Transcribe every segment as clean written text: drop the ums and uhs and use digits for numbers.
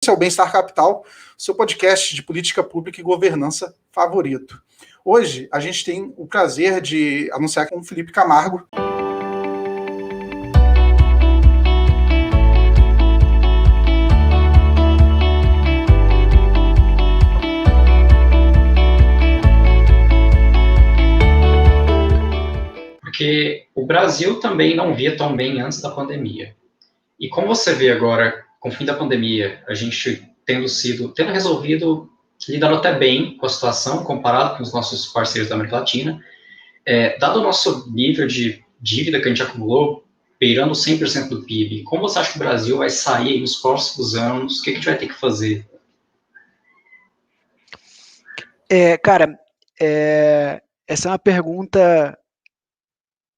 Esse é o Bem-Estar Capital, seu podcast de política pública e governança favorito. Hoje a gente tem o prazer de anunciar com o Felipe Camargo. Porque o Brasil também não via tão bem antes da pandemia. E como você vê agora, com o fim da pandemia, a gente tendo resolvido, lidando até bem com a situação, comparado com os nossos parceiros da América Latina, dado o nosso nível de dívida que a gente acumulou, beirando 100% do PIB, como você acha que o Brasil vai sair nos próximos anos? O que a gente vai ter que fazer? Essa é uma pergunta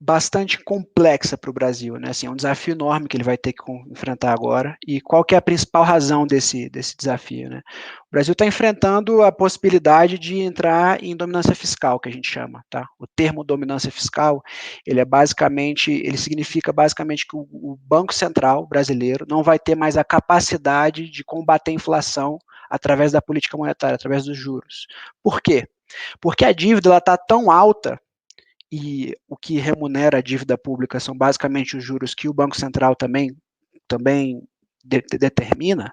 bastante complexa para o Brasil, né? Assim, é um desafio enorme que ele vai ter que enfrentar agora. E qual que é a principal razão desse desafio, né? O Brasil está enfrentando a possibilidade de entrar em dominância fiscal, que a gente chama, tá? O termo dominância fiscal, ele significa basicamente que o Banco Central brasileiro não vai ter mais a capacidade de combater a inflação através da política monetária, através dos juros. Por quê? Porque a dívida está tão alta, e o que remunera a dívida pública são basicamente os juros que o Banco Central também determina,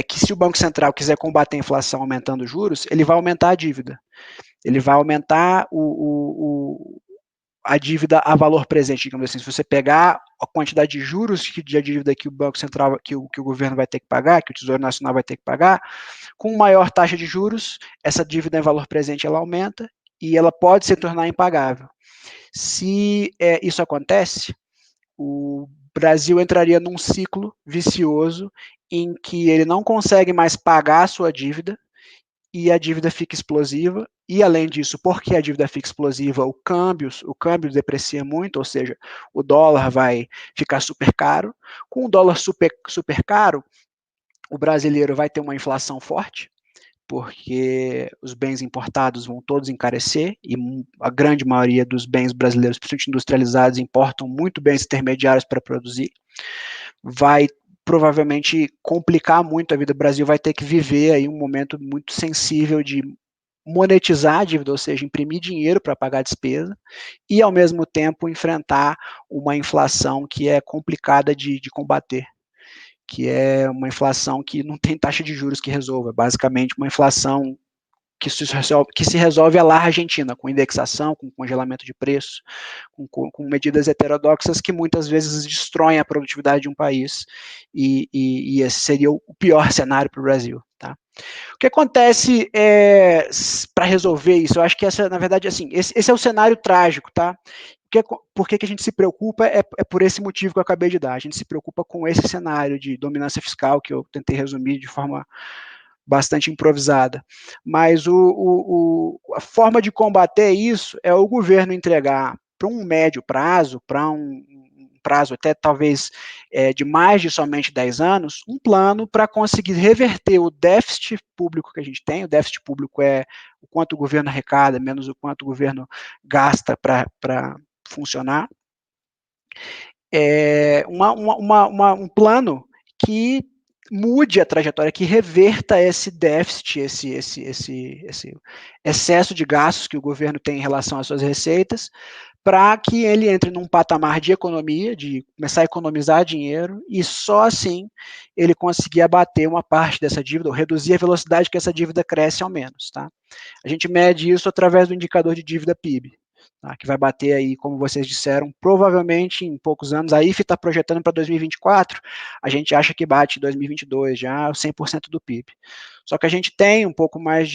que se o Banco Central quiser combater a inflação aumentando os juros, ele vai aumentar a dívida. Ele vai aumentar a dívida a valor presente, digamos assim. Se você pegar a quantidade de juros de dívida que o Banco Central, que o governo vai ter que pagar, que o Tesouro Nacional vai ter que pagar, com maior taxa de juros, essa dívida em valor presente ela aumenta, e ela pode se tornar impagável. Se isso acontece, o Brasil entraria num ciclo vicioso em que ele não consegue mais pagar a sua dívida e a dívida fica explosiva, e além disso, porque a dívida fica explosiva, o câmbio deprecia muito, ou seja, o dólar vai ficar super caro. Com o dólar super caro, o brasileiro vai ter uma inflação forte, porque os bens importados vão todos encarecer, e a grande maioria dos bens brasileiros, principalmente industrializados, importam muito bens intermediários para produzir. Vai provavelmente complicar muito a vida. O Brasil vai ter que viver aí um momento muito sensível de monetizar a dívida, ou seja, imprimir dinheiro para pagar a despesa, e ao mesmo tempo enfrentar uma inflação que é complicada de combater, que é uma inflação que não tem taxa de juros que resolva, basicamente uma inflação que se resolve a la Argentina, com indexação, com congelamento de preço, com medidas heterodoxas que muitas vezes destroem a produtividade de um país, e esse seria o pior cenário para o Brasil. Tá? O que acontece para resolver isso? Eu acho que essa, na verdade, assim, esse é o cenário trágico, tá? Por que a gente se preocupa? É por esse motivo que eu acabei de dar. A gente se preocupa com esse cenário de dominância fiscal, que eu tentei resumir de forma bastante improvisada. Mas a forma de combater isso é o governo entregar para um médio prazo, para um prazo até talvez de mais de somente 10 anos, um plano para conseguir reverter o déficit público que a gente tem. O déficit público é o quanto o governo arrecada, menos o quanto o governo gasta para funcionar. Um plano que mude a trajetória, que reverta esse déficit, esse excesso de gastos que o governo tem em relação às suas receitas, para que ele entre num patamar de economia, de começar a economizar dinheiro, e só assim ele conseguir abater uma parte dessa dívida, ou reduzir a velocidade que essa dívida cresce ao menos. Tá? A gente mede isso através do indicador de dívida PIB. Tá, que vai bater aí, como vocês disseram, provavelmente em poucos anos. A IFE está projetando para 2024, a gente acha que bate em 2022 já 100% do PIB. Só que a gente tem um pouco mais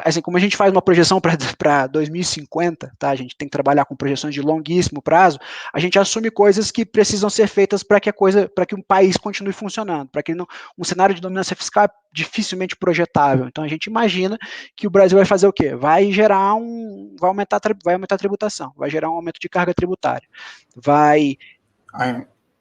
assim, como a gente faz uma projeção para 2050, tá? A gente tem que trabalhar com projeções de longuíssimo prazo, a gente assume coisas que precisam ser feitas para que um país continue funcionando, para que um cenário de dominância fiscal é dificilmente projetável. Então a gente imagina que o Brasil vai fazer o quê? Vai aumentar a tributação, vai gerar um aumento de carga tributária,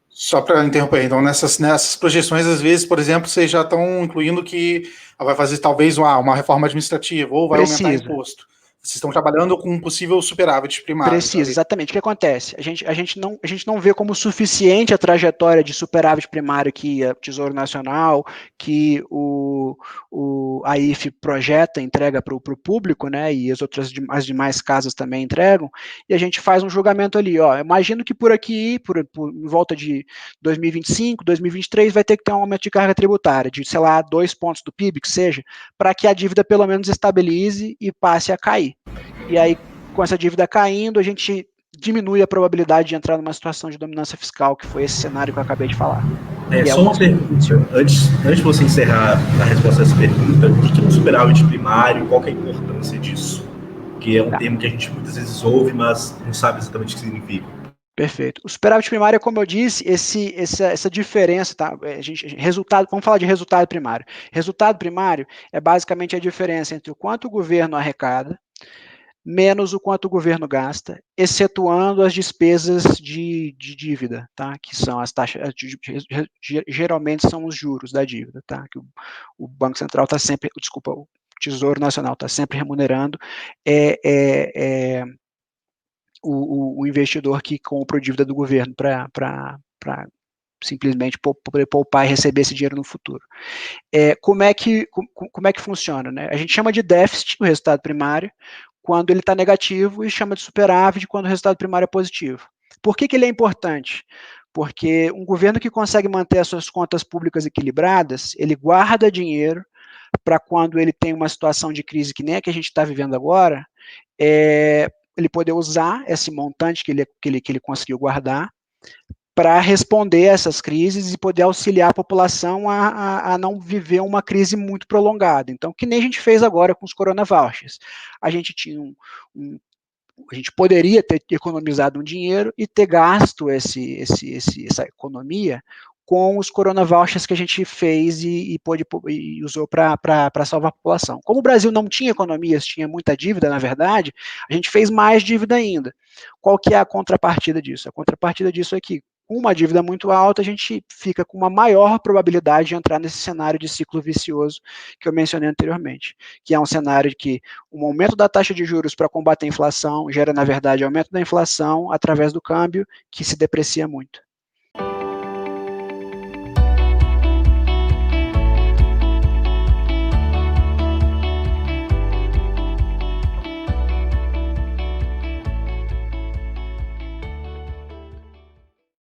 Só para interromper, então nessas projeções, às vezes, por exemplo, vocês já estão incluindo que vai fazer talvez uma reforma administrativa, ou vai aumentar imposto. Vocês estão trabalhando com um possível superávit primário. Precisa, exatamente. O que acontece? A gente não vê como suficiente a trajetória de superávit primário que o Tesouro Nacional, que a IFE projeta, entrega para o público, né, e as demais casas também entregam, e a gente faz um julgamento ali. Ó, imagino que por aqui, em volta de 2025, 2023, vai ter que ter um aumento de carga tributária, de, sei lá, 2 pontos do PIB, que seja, para que a dívida pelo menos estabilize e passe a cair. E aí, com essa dívida caindo, a gente diminui a probabilidade de entrar numa situação de dominância fiscal, que foi esse cenário que eu acabei de falar. Só uma pergunta, antes de você encerrar a resposta a essa pergunta, o que é um superávit primário, qual que é a importância disso? Que é um termo que a gente muitas vezes ouve, mas não sabe exatamente o que significa. Perfeito. O superávit primário, como eu disse, essa diferença, tá? Vamos falar de resultado primário. Resultado primário é basicamente a diferença entre o quanto o governo arrecada menos o quanto o governo gasta, excetuando as despesas de dívida, tá? Que são as taxas, geralmente são os juros da dívida, tá? Que o Banco Central está sempre, o Tesouro Nacional está sempre remunerando o investidor que compra a dívida do governo para simplesmente poder poupar e receber esse dinheiro no futuro. Como é que funciona? Né? A gente chama de déficit o resultado primário quando ele está negativo e chama de superávit quando o resultado primário é positivo. Por que ele é importante? Porque um governo que consegue manter as suas contas públicas equilibradas, ele guarda dinheiro para quando ele tem uma situação de crise que nem a que a gente está vivendo agora, ele poder usar esse montante que ele conseguiu guardar para responder a essas crises e poder auxiliar a população a não viver uma crise muito prolongada. Então, que nem a gente fez agora com os Corona Vouchers. A gente tinha a gente poderia ter economizado um dinheiro e ter gasto essa economia com os Corona Vouchers que a gente fez e usou para salvar a população. Como o Brasil não tinha economias, tinha muita dívida, na verdade, a gente fez mais dívida ainda. Qual que é a contrapartida disso? A contrapartida disso é que, com uma dívida muito alta, a gente fica com uma maior probabilidade de entrar nesse cenário de ciclo vicioso que eu mencionei anteriormente, que é um cenário de que um aumento da taxa de juros para combater a inflação gera, na verdade, aumento da inflação através do câmbio, que se deprecia muito.